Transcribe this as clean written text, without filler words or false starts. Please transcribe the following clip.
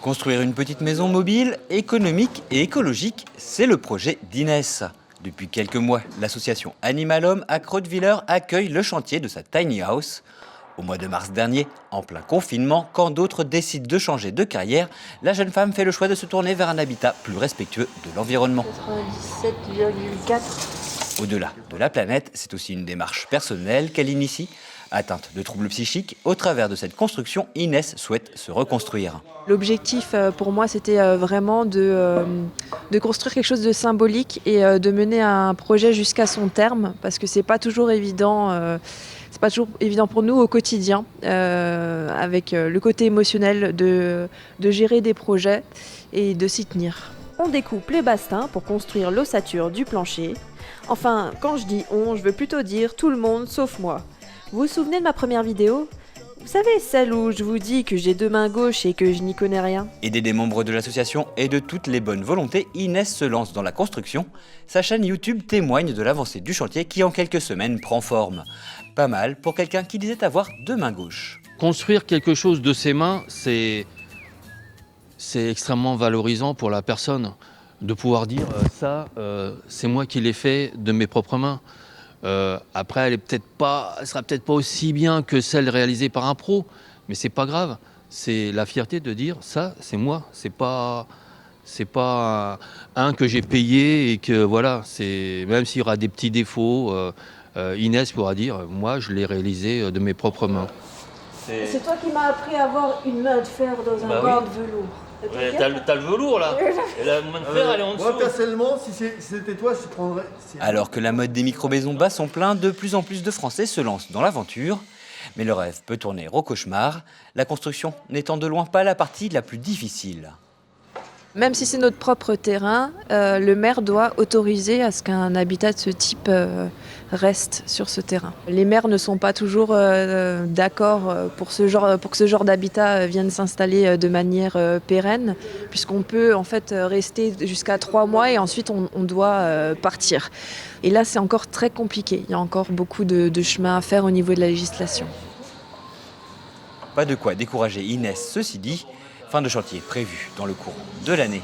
Construire une petite maison mobile, économique et écologique, c'est le projet d'Inès. Depuis quelques mois, l'association Animal Homme à Creutwiller accueille le chantier de sa tiny house. Au mois de mars dernier, en plein confinement, quand d'autres décident de changer de carrière, la jeune femme fait le choix de se tourner vers un habitat plus respectueux de l'environnement. 97,4. Au-delà de la planète, c'est aussi une démarche personnelle qu'elle initie. Atteinte de troubles psychiques, au travers de cette construction, Inès souhaite se reconstruire. L'objectif pour moi, c'était vraiment de construire quelque chose de symbolique et de mener un projet jusqu'à son terme, parce que c'est pas toujours évident pour nous au quotidien, avec le côté émotionnel de gérer des projets et de s'y tenir. On découpe les bastings pour construire l'ossature du plancher. Enfin, quand je dis on, je veux plutôt dire tout le monde sauf moi. Vous vous souvenez de ma première vidéo ? Vous savez, celle où je vous dis que j'ai 2 mains gauches et que je n'y connais rien ? Aidée des membres de l'association et de toutes les bonnes volontés, Inès se lance dans la construction. Sa chaîne YouTube témoigne de l'avancée du chantier qui en quelques semaines prend forme. Pas mal pour quelqu'un qui disait avoir 2 mains gauches. Construire quelque chose de ses mains, c'est extrêmement valorisant pour la personne. De pouvoir dire c'est moi qui l'ai fait de mes propres mains. Après, elle sera peut-être pas aussi bien que celle réalisée par un pro, mais c'est pas grave. C'est la fierté de dire ça, c'est moi. C'est pas un que j'ai payé et que voilà. Même s'il y aura des petits défauts, Inès pourra dire moi, je l'ai réalisé de mes propres mains. C'est toi qui m'as appris à avoir une main de fer dans un gant de velours. Ouais, t'as le velours là. Et la main de fer, elle est en dessous. Moi personnellement, si c'était toi, je prendrais. Alors que la mode des micro-maisons bat son plein, de plus en plus de Français se lancent dans l'aventure. Mais le rêve peut tourner au cauchemar, la construction n'étant de loin pas la partie la plus difficile. Même si c'est notre propre terrain, le maire doit autoriser à ce qu'un habitat de ce type reste sur ce terrain. Les maires ne sont pas toujours d'accord pour que ce genre d'habitat vienne s'installer de manière pérenne, puisqu'on peut en fait rester jusqu'à 3 mois et ensuite on doit partir. Et là, c'est encore très compliqué. Il y a encore beaucoup de chemin à faire au niveau de la législation. Pas de quoi décourager Inès, ceci dit. Fin de chantier prévue dans le courant de l'année.